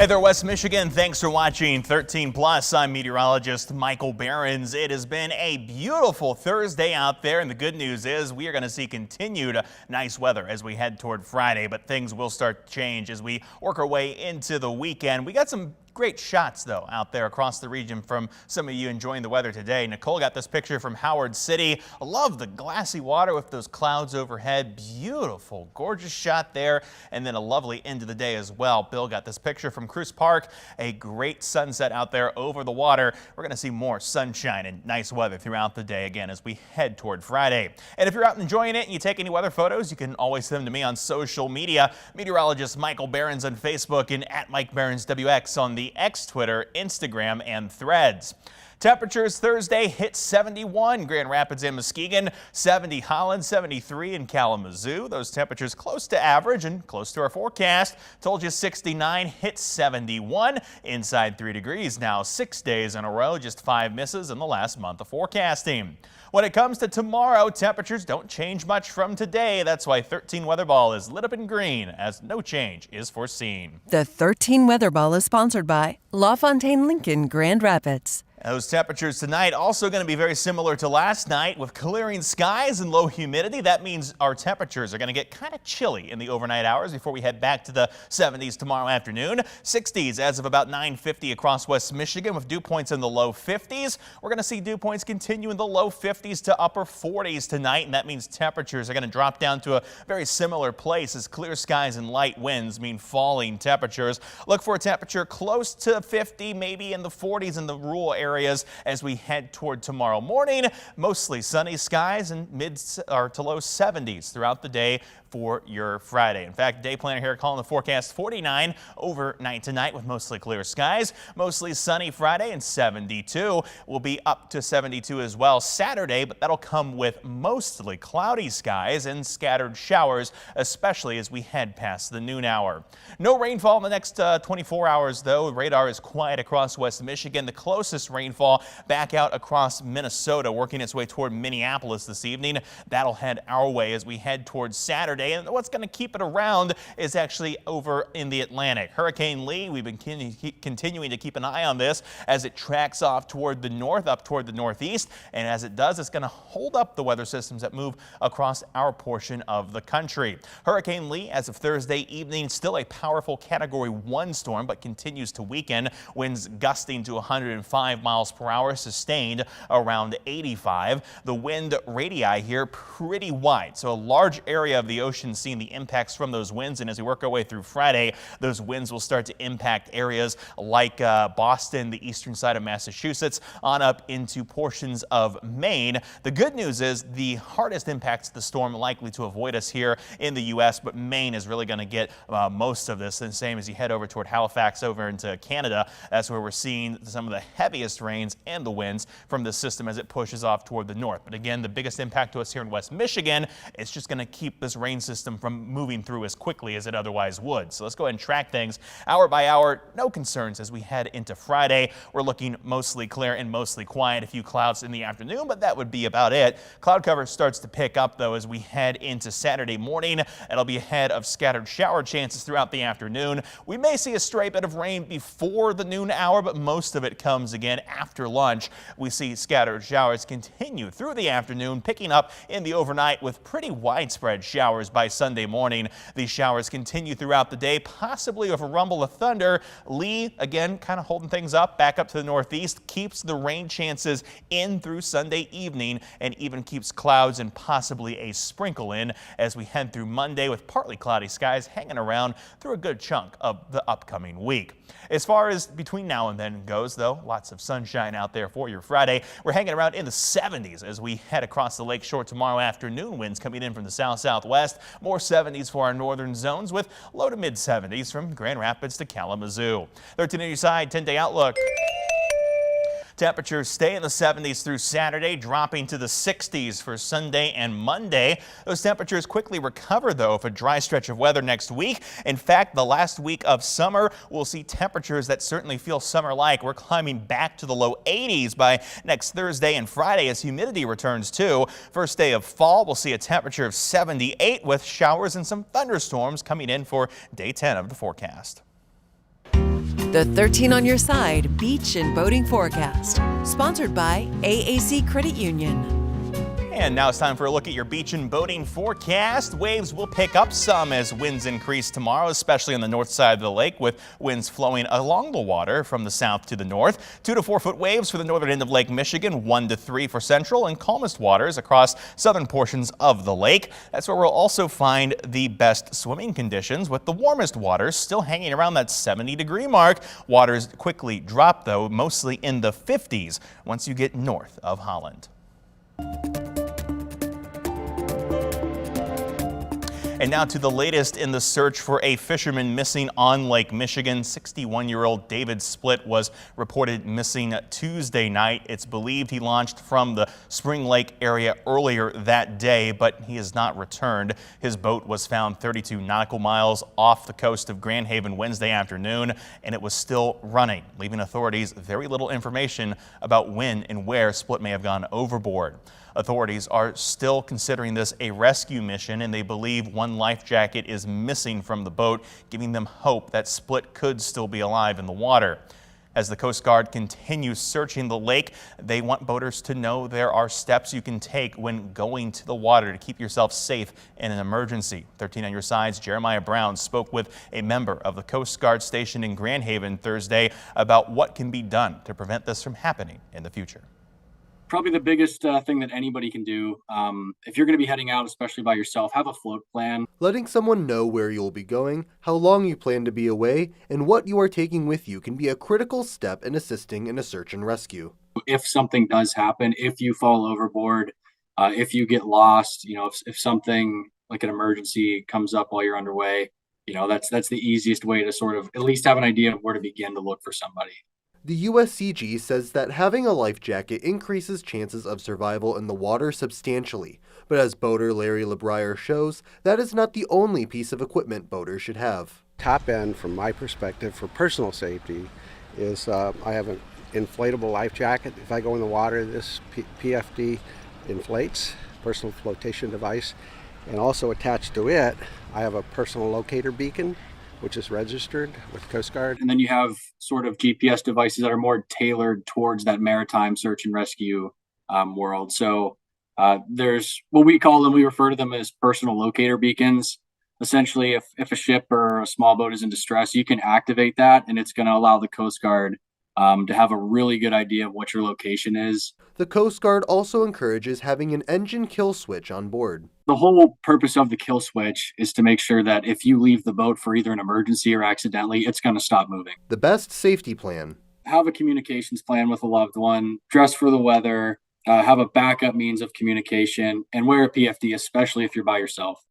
Hey there, West Michigan. Thanks for watching 13 Plus. I'm meteorologist Michael Behrens. It has been a beautiful Thursday out there, and the good news is we are going to see continued nice weather as we head toward Friday, but things will start to change as we work our way into the weekend. We got some great shots, though, out there across the region from some of you enjoying the weather today. Nicole got this picture from Howard City. I love the glassy water with those clouds overhead. Beautiful, gorgeous shot there, and then a lovely end of the day as well. Bill got this picture from Cruise Park. A great sunset out there over the water. We're going to see more sunshine and nice weather throughout the day again as we head toward Friday. And if you're out enjoying it and you take any weather photos, you can always send them to me on social media. Meteorologist Michael Behrens on Facebook and at Mike Behrens WX on the X, Twitter, Instagram, and Threads. Temperatures Thursday hit 71 Grand Rapids and Muskegon, 70 Holland, 73 in Kalamazoo. Those temperatures close to average and close to our forecast. Told you 69 hit 71 inside 3 degrees. Now 6 days in a row, just 5 misses in the last month of forecasting. When it comes to tomorrow, temperatures don't change much from today. That's why 13 Weather Ball is lit up in green as no change is foreseen. The 13 Weather Ball is sponsored by LaFontaine Lincoln Grand Rapids. Those temperatures tonight also going to be very similar to last night with clearing skies and low humidity. That means our temperatures are going to get kind of chilly in the overnight hours before we head back to the 70s tomorrow afternoon. 60s as of about 9:50 across West Michigan with dew points in the low 50s. We're going to see dew points continue in the low 50s to upper 40s tonight, and that means temperatures are going to drop down to a very similar place as clear skies and light winds mean falling temperatures. Look for a temperature close to 50, maybe in the 40s in the rural areas as we head toward tomorrow morning. Mostly sunny skies and mid or to low 70s throughout the day for your Friday. In fact, day planner here calling the forecast 49 overnight tonight with mostly clear skies. Mostly sunny Friday and 72. Will be up to 72 as well Saturday, but that'll come with mostly cloudy skies and scattered showers, especially as we head past the noon hour. No rainfall in the next 24 hours, though. Radar is quiet across West Michigan. The closest rainfall back out across Minnesota, working its way toward Minneapolis this evening. That'll head our way as we head towards Saturday. And what's going to keep it around is actually over in the Atlantic. Hurricane Lee, we've been continuing to keep an eye on this as it tracks off toward the north, up toward the northeast. And as it does, it's going to hold up the weather systems that move across our portion of the country. Hurricane Lee, as of Thursday evening, still a powerful Category 1 storm, but continues to weaken. Winds gusting to 105 miles per hour, sustained around 85. The wind radii here pretty wide, so a large area of the ocean seeing the impacts from those winds, and as we work our way through Friday, those winds will start to impact areas like Boston, the eastern side of Massachusetts, on up into portions of Maine. The good news is the hardest impacts of the storm likely to avoid us here in the U.S., but Maine is really going to get most of this, and same as you head over toward Halifax over into Canada. That's where we're seeing some of the heaviest rains and the winds from this system as it pushes off toward the north. But again, the biggest impact to us here in West Michigan, it's just going to keep this rain system from moving through as quickly as it otherwise would. So let's go ahead and track things hour by hour. No concerns as we head into Friday. We're looking mostly clear and mostly quiet. A few clouds in the afternoon, but that would be about it. Cloud cover starts to pick up, though, as we head into Saturday morning. It'll be ahead of scattered shower chances throughout the afternoon. We may see a stray bit of rain before the noon hour, but most of it comes again after lunch. We see scattered showers continue through the afternoon, picking up in the overnight with pretty widespread showers by Sunday morning. These showers continue throughout the day, possibly with a rumble of thunder. Lee, again, kind of holding things up back up to the northeast, keeps the rain chances in through Sunday evening and even keeps clouds and possibly a sprinkle in as we head through Monday with partly cloudy skies hanging around through a good chunk of the upcoming week. As far as between now and then goes, though, lots of sunshine out there for your Friday. We're hanging around in the 70s as we head across the lakeshore tomorrow afternoon. Winds coming in from the south-southwest. More 70s for our northern zones with low to mid 70s from Grand Rapids to Kalamazoo. 13 on your side, 10-day outlook. Temperatures stay in the 70s through Saturday, dropping to the 60s for Sunday and Monday. Those temperatures quickly recover, though, for a dry stretch of weather next week. In fact, the last week of summer, we'll see temperatures that certainly feel summer-like. We're climbing back to the low 80s by next Thursday and Friday as humidity returns, too. First day of fall, we'll see a temperature of 78 with showers and some thunderstorms coming in for day 10 of the forecast. The 13 on your side beach and boating forecast, sponsored by AAC Credit Union. And now it's time for a look at your beach and boating forecast. Waves will pick up some as winds increase tomorrow, especially on the north side of the lake, with winds flowing along the water from the south to the north. 2 to 4 foot waves for the northern end of Lake Michigan, 1 to 3 for central and calmest waters across southern portions of the lake. That's where we'll also find the best swimming conditions, with the warmest waters still hanging around that 70-degree mark. Waters quickly drop, though, mostly in the 50s once you get north of Holland. And now to the latest in the search for a fisherman missing on Lake Michigan. 61-year-old David Splitt was reported missing Tuesday night. It's believed he launched from the Spring Lake area earlier that day, but he has not returned. His boat was found 32 nautical miles off the coast of Grand Haven Wednesday afternoon, and it was still running, leaving authorities very little information about when and where Splitt may have gone overboard. Authorities are still considering this a rescue mission, and they believe one life jacket is missing from the boat, giving them hope that Splitt could still be alive in the water. As the Coast Guard continues searching the lake, they want boaters to know there are steps you can take when going to the water to keep yourself safe in an emergency. 13 on your side's Jeremiah Brown spoke with a member of the Coast Guard station in Grand Haven Thursday about what can be done to prevent this from happening in the future. Probably the biggest thing that anybody can do, if you're going to be heading out, especially by yourself, have a float plan. Letting someone know where you'll be going, how long you plan to be away, and what you are taking with you can be a critical step in assisting in a search and rescue. If something does happen, if you fall overboard, if you get lost, if something like an emergency comes up while you're underway, that's the easiest way to sort of at least have an idea of where to begin to look for somebody. The USCG says that having a life jacket increases chances of survival in the water substantially, but as boater Larry LeBrier shows, that is not the only piece of equipment boaters should have. Top end, from my perspective, for personal safety is I have an inflatable life jacket. If I go in the water, this PFD inflates, personal flotation device, and also attached to it, I have a personal locator beacon, which is registered with Coast Guard. And then you have sort of GPS devices that are more tailored towards that maritime search and rescue world. So there's what we call them, we refer to them as personal locator beacons. Essentially, if a ship or a small boat is in distress, you can activate that, and it's going to allow the Coast Guard to have a really good idea of what your location is. The Coast Guard also encourages having an engine kill switch on board. The whole purpose of the kill switch is to make sure that if you leave the boat for either an emergency or accidentally, it's going to stop moving. The best safety plan. Have a communications plan with a loved one, dress for the weather, have a backup means of communication, and wear a PFD, especially if you're by yourself.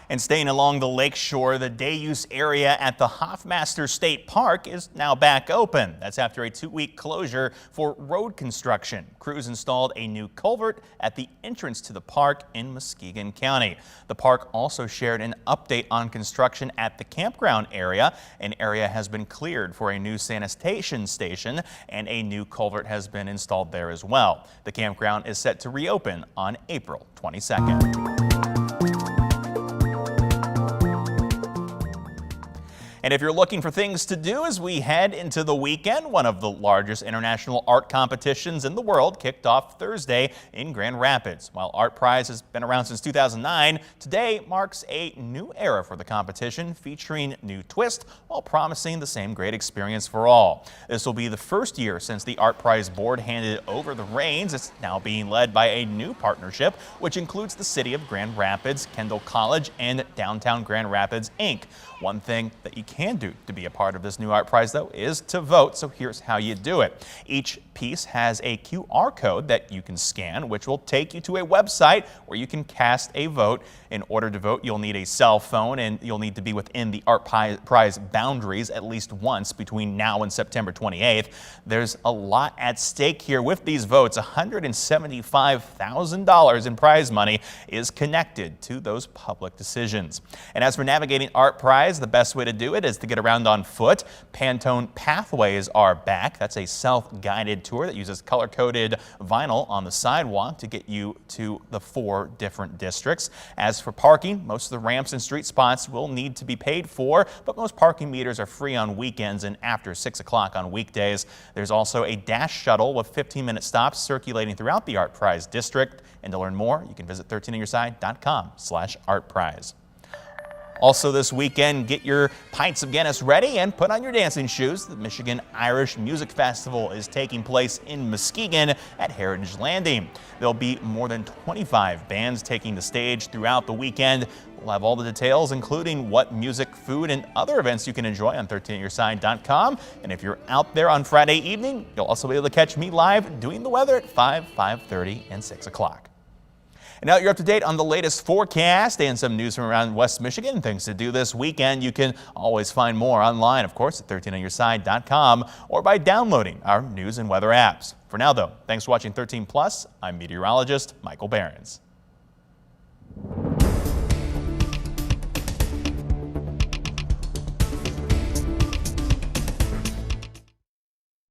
And staying along the lake shore, the day use area at the Hoffman State Park is now back open. That's after a 2-week closure for road construction. Crews installed a new culvert at the entrance to the park in Muskegon County. The park also shared an update on construction at the campground area. An area has been cleared for a new sanitation station, and a new culvert has been installed there as well. The campground is set to reopen on April 22nd. And if you're looking for things to do as we head into the weekend, one of the largest international art competitions in the world kicked off Thursday in Grand Rapids. While Art Prize has been around since 2009, today marks a new era for the competition, featuring new twists while promising the same great experience for all. This will be the first year since the Art Prize board handed over the reins. It's now being led by a new partnership, which includes the city of Grand Rapids, Kendall College, and Downtown Grand Rapids, Inc. One thing that you can do to be a part of this new Art Prize, though, is to vote. So here's how you do it. Each piece has a QR code that you can scan, which will take you to a website where you can cast a vote. In order to vote, you'll need a cell phone, and you'll need to be within the Art Prize boundaries at least once between now and September 28th. There's a lot at stake here with these votes. $175,000 in prize money is connected to those public decisions. And as for navigating Art Prize, the best way to do it it is to get around on foot. Pantone Pathways are back. That's a self-guided tour that uses color-coded vinyl on the sidewalk to get you to the 4 different districts. As for parking, most of the ramps and street spots will need to be paid for, but most parking meters are free on weekends and after 6 o'clock on weekdays. There's also a dash shuttle with 15-minute stops circulating throughout the Art Prize district. And to learn more, you can visit 13onyourside.com/artprize. Also this weekend, get your pints of Guinness ready and put on your dancing shoes. The Michigan Irish Music Festival is taking place in Muskegon at Heritage Landing. There'll be more than 25 bands taking the stage throughout the weekend. We'll have all the details, including what music, food, and other events you can enjoy on 13onyourside.com. And if you're out there on Friday evening, you'll also be able to catch me live doing the weather at 5, 5:30, and 6 o'clock. And now you're up to date on the latest forecast and some news from around West Michigan. Things to do this weekend. You can always find more online, of course, at 13onyourside.com or by downloading our news and weather apps. For now, though, thanks for watching 13 Plus. I'm meteorologist Michael Behrens.